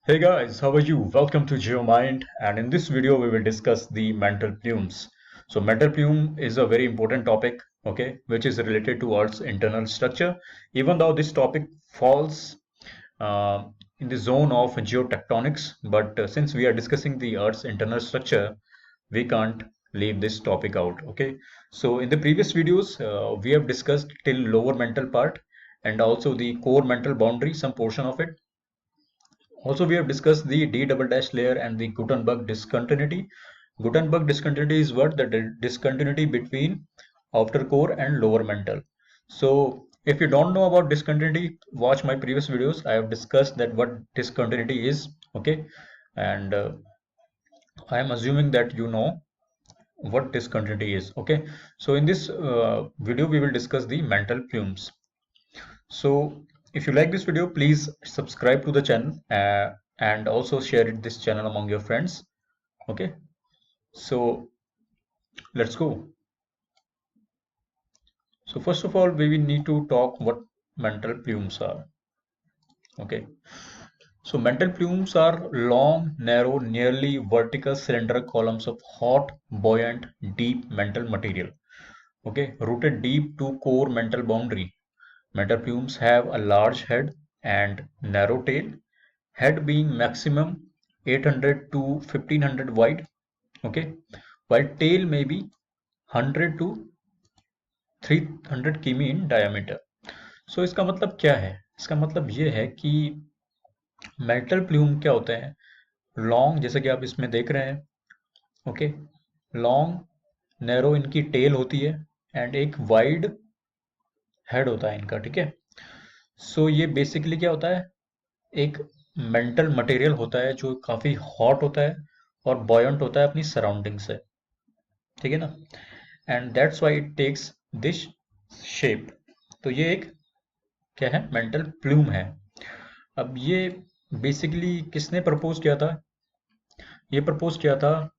Hey guys, how are you? Welcome to GeoMind, and in this video we will discuss the mantle plumes. So mantle plume is a very important topic, okay, which is related to Earth's internal structure. Even though this topic falls uh, in the zone of geotectonics, but since we are discussing the Earth's internal structure, we can't leave this topic out, okay. So in the previous videos, we have discussed till lower mantle part and also the core mantle boundary, some portion of it. Also, we have discussed the D double dash layer and the Gutenberg discontinuity. Gutenberg discontinuity is what? The discontinuity between outer core and lower mantle. So, if you don't know about discontinuity, watch my previous videos. I have discussed that what discontinuity is, okay? And I am assuming that you know what discontinuity is, okay? So, in this video, we will discuss the mantle plumes. So if you like this video, please subscribe to the channel and also share this channel among your friends. Okay, so let's go. So first of all, we will need to talk what mantle plumes are. Okay, so mantle plumes are long, narrow, nearly vertical cylinder columns of hot, buoyant, deep mantle material. Okay, rooted deep to core mantle boundary. Mantle plumes have a large head and narrow tail, head being maximum 800 to 1500 wide, okay, while tail may be 100 to 300 किमी in diameter. So इसका मतलब क्या है? इसका मतलब ये है कि मेटल प्लूम क्या होते हैं? लॉन्ग, जैसे कि आप इसमें देख रहे हैं, ओके, लॉन्ग नैरो इनकी टेल होती है एंड एक वाइड हेड होता है इनका, ठीक है। सो ये बेसिकली क्या होता है? एक मेंटल मटेरियल होता है जो काफी हॉट होता है और बॉयंट होता है अपनी सराउंडिंग से, ठीक है ना। And that's why it takes this shape. तो ये एक क्या है? मेंटल प्लूम है। अब ये बेसिकली किसने प्रपोज किया था? ये प्रपोज किया था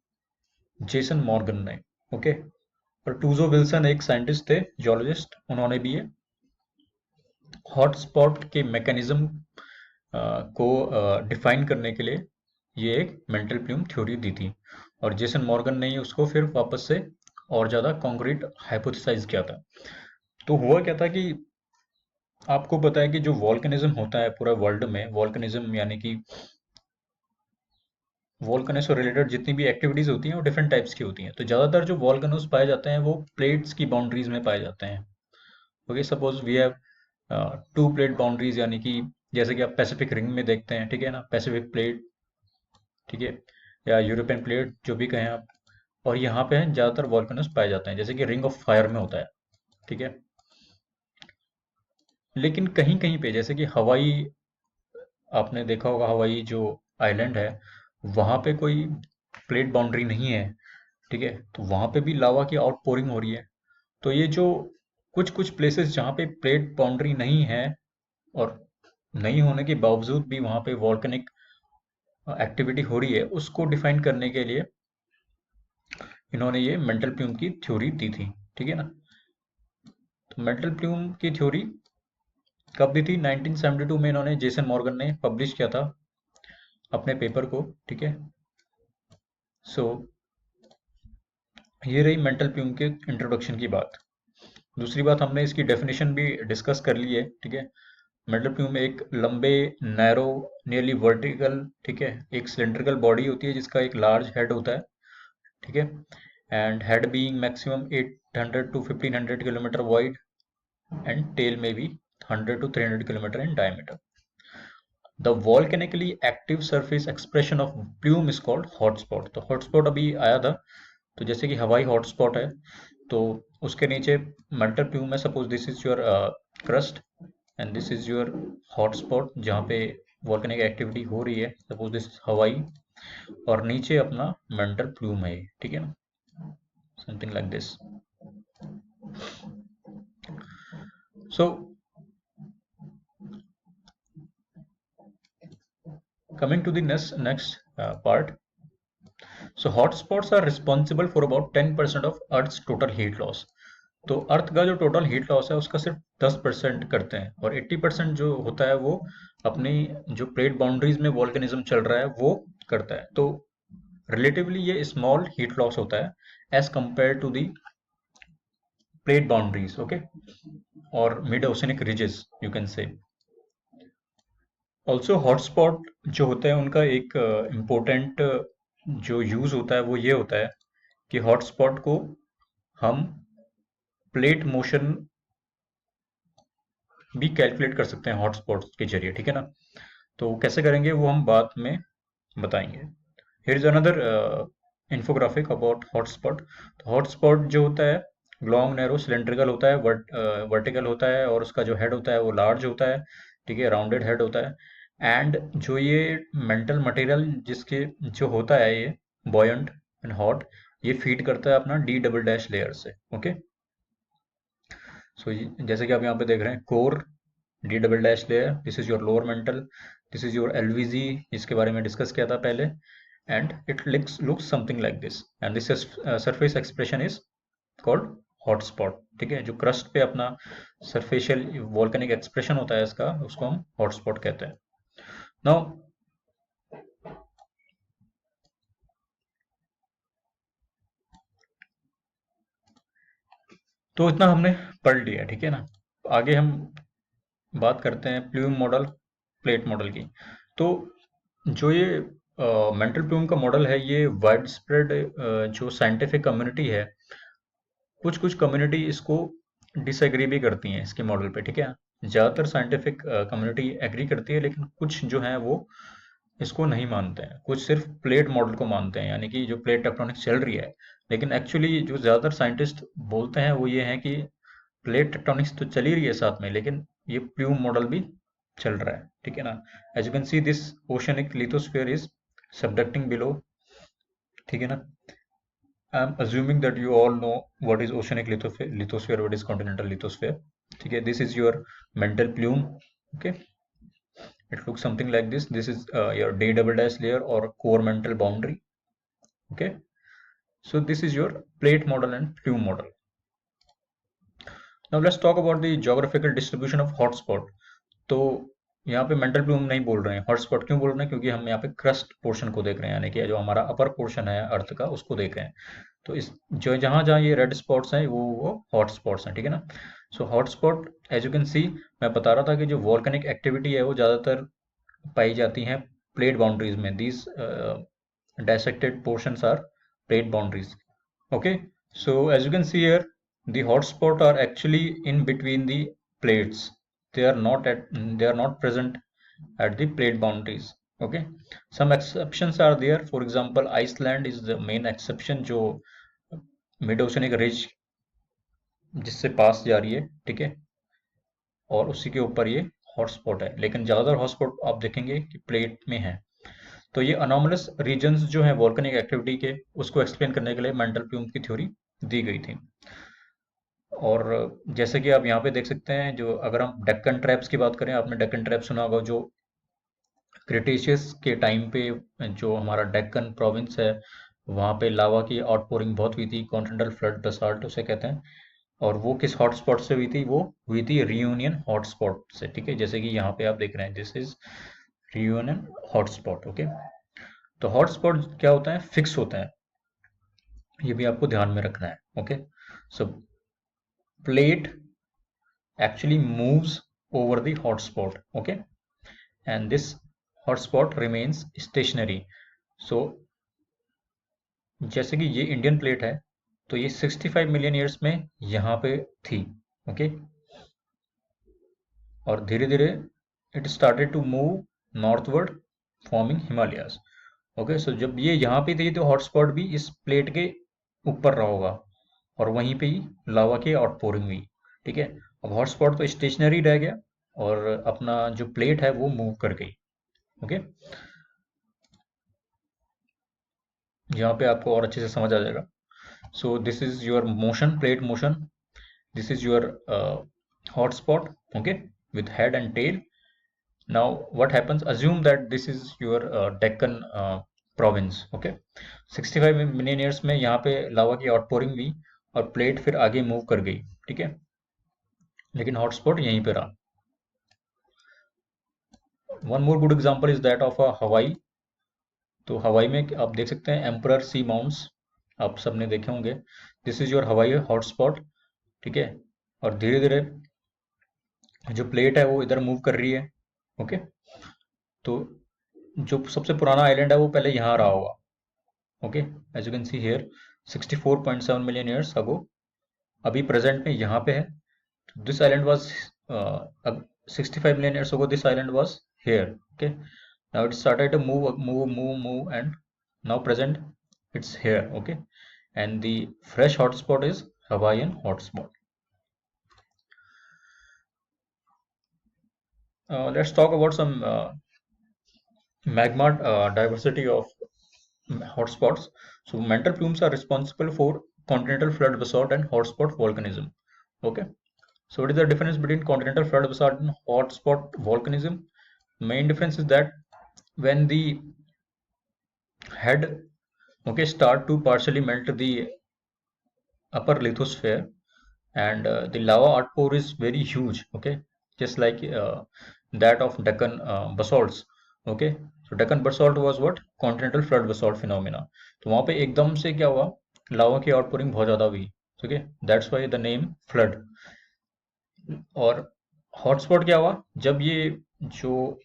जेसन मॉर्गन ने, ओके। और टूजो विल्सन एक साइंटिस्ट थे, जियोलॉजिस्ट, उन्होंने भी ये हॉटस्पॉट के मैकेनिज्म को डिफाइन करने के लिए ये एक मेंटल प्लूम थ्योरी दी थी। और जेसन मॉर्गन ने ही उसको फिर वापस से और ज़्यादा कॉन्क्रीट हाइपोथेसाइज किया था। तो हुआ क्या था कि आपको पता है कि जो वॉल्केनिज्म होता है पूरा वर्ल्ड में, वॉल्केनिज्म यानी कि वॉल्केनो से रिलेटेड जितनी भी एक्टिविटीज होती हैं वो डिफरेंट टाइप्स की होती हैं। तो ज़्यादातर जो वॉल्केनोज पाए जाते हैं वो प्लेट्स की बाउंड्रीज में पाए जाते हैं। Okay, suppose we have two plate boundaries, यानी कि जैसे कि आप पैसिफिक रिंग में देखते हैं, ठीक है ना, पैसिफिक प्लेट, ठीक है, या यूरोपियन प्लेट, जो भी कहें आप। और यहाँ पे ज़्यादातर वॉल्केनोज पाए जाते हैं, जैसे कि रिंग ऑफ फायर में होता है, ठीक है। लेकिन कहीं कहीं पे, जैसे कि हवाई, आपने देखा होगा हवाई जो आइलैंड है, वहां पे कोई प्लेट बाउंड्री नहीं है, ठीक है, तो वहां पे भी लावा की आउटपोरिंग हो रही है। तो ये जो कुछ कुछ प्लेसेस जहाँ पे प्लेट बाउंड्री नहीं है और नहीं होने के बावजूद भी वहां पे वॉल्केनिक एक्टिविटी हो रही है, उसको डिफाइन करने के लिए इन्होंने ये मेंटल प्लूम की थ्योरी दी थी, ठीक है ना। तो मेंटल प्लूम की थ्योरी कब दी थी? 1972 में इन्होंने, जेसन मॉर्गन ने पब्लिश किया था अपने पेपर को, ठीक है। सो ये रही मेंटल प्लूम के इंट्रोडक्शन की बात। दूसरी बात, हमने इसकी डेफिनेशन भी डिस्कस कर ली है, ठीक है। मेटल प्लूम एक लंबे, नैरो, नियरली वर्टिकल, ठीक है, एक सिलेंड्रिकल बॉडी होती है जिसका एक लार्ज हेड होता है, ठीक है, and head being maximum 800 to 1500 kilometre wide and tail में भी 100 to 300 kilometre in diameter. The volcanically active surface expression of plume is called hotspot. तो हॉटस्पॉट अभी आया था, तो जैसे कि हवाई हॉटस्पॉट है, तो उसके नीचे मेंटल प्लूम है। Suppose this is your crust and this is your hotspot जहाँ पे वॉल्केनिक एक्टिविटी हो रही है, सपोज दिस हवाई, और नीचे अपना मेंटल प्लूम है, ठीक है ना, something like this. So coming to the next part. So hotspots are responsible for about 10% of Earth's total heat loss. तो अर्थ का जो टोटल हीट लॉस है उसका सिर्फ 10% करते हैं, और 80% जो होता है वो अपनी जो प्लेट बाउंड्रीज में वॉल्केनिज्म चल रहा है वो करता है। तो रिलेटिवली ये स्मॉल हीट लॉस होता है as compared to the plate boundaries, okay, और mid oceanic ridges you can say. Also hotspot जो होता है उनका एक इम्पोर्टेंट जो यूज होता है वो ये होता है कि हॉटस्पॉट को हम प्लेट मोशन भी कैलकुलेट कर सकते हैं हॉटस्पॉट्स के जरिए, ठीक है ना। तो कैसे करेंगे वो हम बाद में बताएंगे। Here is another infographic about hotspot. तो हॉटस्पॉट जो होता है लॉन्ग नैरो सिलेंड्रिकल होता है, वर्टिकल होता है, और उसका जो हेड होता है वो लार्ज होता है, ठीक है, राउंडेड हेड होता है। एंड जो ये मेंटल मटेरियल जिसके जो होता है ये बॉयंट एंड हॉट, ये फीड करता है अपना डी डबल डैश लेयर से, ओके। सो जैसे कि आप यहाँ पे देख रहे हैं core D double dash layer, this is your lower mantle, this is your LVG, इसके बारे में डिस्कस किया था पहले, and it looks something like this, and this surface expression is called hotspot, ठीक है। जो क्रस्ट पे अपना सरफेशियल वॉल्केनिक एक्सप्रेशन होता है इसका, उसको हम हॉटस्पॉट कहते हैं। नाउ तो इतना हमने पढ़ लिया, ठीक है ना। आगे हम बात करते हैं प्लूम मॉडल, प्लेट मॉडल की। तो जो ये मेंटल प्लूम का मॉडल है ये वाइड स्प्रेड जो साइंटिफिक कम्युनिटी है, कुछ कुछ कम्युनिटी इसको डिसएग्री भी करती हैं इसके मॉडल पे, ठीक है। ज़्यादातर साइंटिफिक कम्युनिटी एग्री करती है, लेकिन कुछ जो है वो इसको नहीं मानते हैं, कुछ सिर्फ प्लेट मॉडल को मानते हैं, यानी कि जो प्लेट टेक्टोनिक्स चल रही है। लेकिन एक्चुअली जो ज़्यादातर साइंटिस्ट बोलते हैं वो ये है कि प्लेट टेक्टोनिक्स तो चल ही रही है साथ में, लेकिन ये प्लूम मॉडल भी चल रहा है, ठीक है ना। As you can see this oceanic lithosphere is subducting below, ठीक है ना। I am assuming that you all know what is oceanic lithosphere, what is continental lithosphere, ठीक है। This is your mantle plume, okay. It looks something like this. This is your D double dash layer or core mantle boundary. Okay. So this is your plate model and plume model. Now let's talk about the geographical distribution of hotspot. तो यहाँ पे mantle plume नहीं बोल रहे हैं, hotspot क्यों बोल रहे हैं, क्योंकि हम यहाँ पे क्रस्ट पोर्शन को देख रहे हैं, यानी कि जो हमारा अपर पोर्शन है अर्थ का उसको देख रहे हैं। तो इस जो जहाँ जहाँ ये रेड स्पॉट्स हैं वो हॉट स्पॉट्स हैं, ठीक है ना। So hotspot as you can see, मैं बता रहा था कि जो वॉल्केनिक एक्टिविटी है वो ज़्यादातर पाई जाती हैं प्लेट बाउंड्रीज में। These dissected portions are plate boundaries, okay. So as you can see here, the hotspot are actually in between the plates. They are not present at the plate boundaries, okay. Some exceptions are there. For example, Iceland is the main exception, जो mid oceanic ridge जिससे पास जा रही है, ठीक है, और उसी के ऊपर ये हॉटस्पॉट है। लेकिन ज़्यादातर हॉटस्पॉट आप देखेंगे कि प्लेट में है। तो ये अनोमलस रीजन्स जो है वॉल्केनिक एक्टिविटी के, उसको एक्सप्लेन करने के लिए मेंटल प्लूम की थ्योरी दी गई थी। और जैसे कि आप यहाँ पे देख सकते हैं, जो अगर हम डेक्कन ट्रैप्स की बात करें, आपने डेक्कन ट्रैप सुना होगा, जो क्रिटेशियस के टाइम पे जो हमारा डेक्कन प्रोविंस है वहाँ पे लावा की आउटपोरिंग बहुत हुई थी, कॉन्टिनेंटल फ्लड बेसाल्ट उसे कहते हैं। और वो किस हॉटस्पॉट से हुई थी, वो हुई थी रियूनियन हॉटस्पॉट से, ठीक है। जैसे कि यहाँ पे आप देख रहे हैं, this is reunion hotspot, okay. तो हॉटस्पॉट क्या होता है, फिक्स होता है, ये भी आपको ध्यान में रखना है, okay. So plate actually moves over the hotspot, okay, and this hotspot remains stationary. So जैसे कि ये इंडियन प्लेट है, तो ये 65 मिलियन ईयर्स में यहाँ पे थी, ओके, और धीरे धीरे it started to move northward forming Himalayas, okay. So जब ये यहाँ पे थी तो हॉटस्पॉट भी इस प्लेट के ऊपर रहा होगा, और वहीं पे ही लावा की आउटपोरिंग हुई, ठीक है। अब हॉटस्पॉट तो स्टेशनरी रह गया, और अपना जो प्लेट है वो मूव कर गई, ओके। यहाँ पे आपको और अच्छे से समझ आ जाएगा। सो this is your motion, plate motion, this is your hotspot, okay, with head and tail. Now what happens, assume that this is your Deccan province, okay. 65 million years में यहाँ पे लावा की आउटपोरिंग हुई, और प्लेट फिर आगे मूव कर गई, ठीक है, लेकिन हॉटस्पॉट यहीं पे रहा। One more good example is that of हवाई। तो हवाई में आप देख सकते हैं एम्परर सी माउंट्स, आप सबने देखे होंगे। दिस इज योर हवाई हॉटस्पॉट, ठीक है, और धीरे धीरे जो प्लेट है वो इधर मूव कर रही है। ओके, तो जो सबसे पुराना आइलैंड है वो पहले यहाँ रहा होगा। Okay, as you can see here 64.7 million years ago, अभी प्रेजेंट में यहाँ पे है। दिस आइलैंड वाज अब 65 million years ago this island was here. Okay, now it started to move and now present it's here. Okay, and the fresh hotspot is Hawaiian hotspot. Let's talk about some magma diversity of hotspots. So mantle plumes are responsible for continental flood basalt and hotspot volcanism. Okay, so what is the difference between continental flood basalt and hotspot volcanism? Main difference is that when the head, okay, start to partially melt the upper lithosphere, and the lava outpour is very huge. Okay, just like that of Deccan basalts. Okay, so Deccan basalt was what continental flood basalt phenomena. तो वहां पे एकदम से क्या हुआ, लावा की outpouring बहुत ज्यादा हुई। Okay, that's why the name flood. और हॉटस्पॉट क्या हुआ, जब ये जो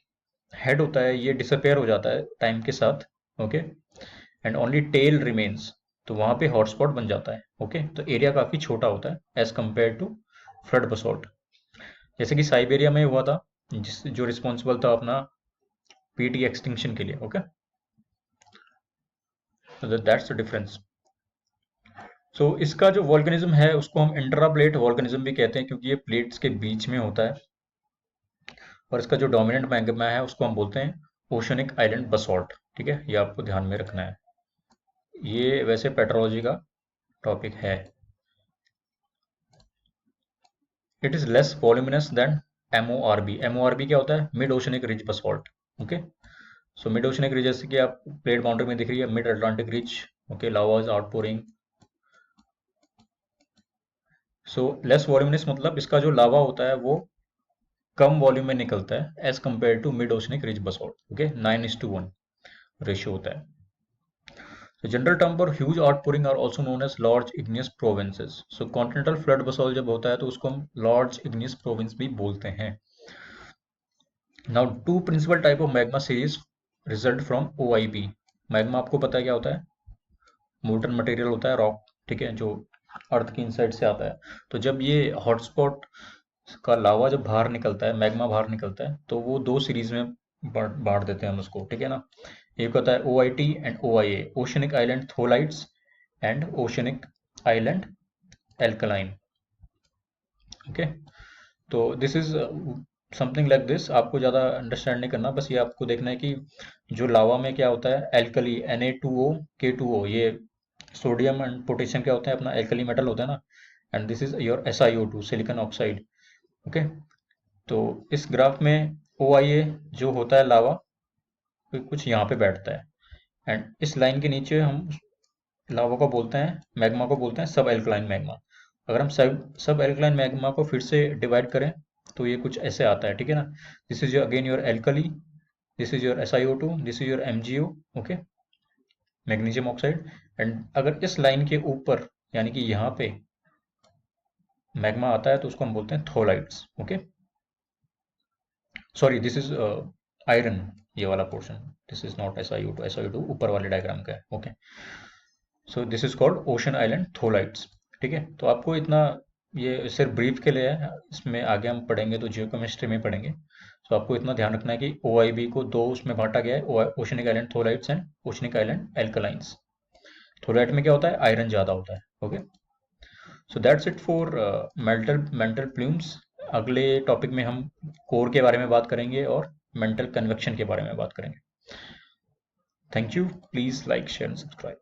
हेड होता है ये डिसअपेयर हो जाता है टाइम के साथ। Okay, and only tail remains, तो वहां पे हॉटस्पॉट बन जाता है। ओके, तो एरिया काफी छोटा होता है एज कंपेयर टू फ्लड बसॉल्ट। जैसे कि साइबेरिया में हुआ था, जिस जो रिस्पॉन्सिबल था अपना पीटी एक्सटिंक्शन के लिए। Okay, so that's the difference. So इसका जो वॉल्केनिज्म है उसको हम इंट्रा प्लेट वॉल्केनिज्म भी कहते हैं, क्योंकि ये प्लेट्स के बीच में होता है। और इसका जो डोमिनेंट मैग्मा है उसको हम बोलते हैं ओशनिक आइलैंड बसॉल्ट। ठीक है, ये आपको ध्यान में रखना है। ये वैसे पेट्रोलॉजी का टॉपिक है। It is less voluminous than MORB। MORB क्या होता है, mid oceanic ridge basalt. Okay, so mid oceanic ridge जैसे कि आप प्लेट बाउंड्री में दिख रही है mid Atlantic ridge. Okay, lava is outpouring. So less voluminous मतलब इसका जो लावा होता है वो कम वॉल्यूम में निकलता है as compared to mid oceanic ridge basalt. Okay, 9:1 ratio होता है। The general term for huge outpouring are also known as large igneous provinces. So continental flood basalt जब होता है तो उसको हम large igneous province भी बोलते हैं। Now two principal type of magma series result from OIP. Magma आपको पता है क्या होता है, मोल्टन मटेरियल होता है, रॉक, ठीक है, जो अर्थ की इनसाइड से आता है। तो जब ये हॉटस्पॉट का लावा जब बाहर निकलता है, मैग्मा बाहर निकलता है, तो वो दो सीरीज में बांट देते हैं हम उसको। ठीक है ना, एक होता है OIT and OIA, oceanic island tholeiites and oceanic island alkaline. Okay, तो this is something like this. आपको ज़्यादा अंडरस्टैंड नहीं करना, बस ये आपको देखना है कि जो लावा में क्या होता है, एल्कली Na2O K2O, ये सोडियम एंड पोटेशियम क्या होता है, अपना एल्कली मेटल होता है ना, and this is your SiO2 silicon oxide. Okay, तो इस ग्राफ में OIA जो होता है लावा कुछ यहाँ पे बैठता है, एंड इस लाइन के नीचे हम लावा को बोलते हैं, मैग्मा को बोलते हैं सब एल्कलाइन मैग्मा। अगर हम सब एल्कलाइन मैग्मा को फिर से डिवाइड करें तो ये कुछ ऐसे आता है। ठीक है ना, this is your again your alkali, this is your SiO2, this is your MgO, okay, magnesium oxide. And अगर इस लाइन के ऊपर यानी कि यहाँ पे मैग्मा आता है तो उसको हम बोलते हैं tholeiites. Okay, sorry, this is iron, ये वाला portion, this is not SiO2, SiO2 ऊपर वाले डायग्राम का है। Okay, so this is called ocean island tholeiites. ठीक है, तो आपको इतना ये सिर्फ ब्रीफ के लिए है, इसमें आगे हम पढ़ेंगे तो जियोकेमिस्ट्री में पढ़ेंगे। तो आपको इतना ध्यान रखना है कि OIB को दो उसमें बांटा गया है, oceanic island tholeiites and oceanic island alkalines. Tholeiite में क्या होता है, आयरन ज़्यादा होता है। Okay, so that's it for mantle plumes. अगले टॉपिक में हम कोर के बारे में बात करेंगे और मेंटल कन्वेक्शन के बारे में बात करेंगे। Thank you, please like share and subscribe.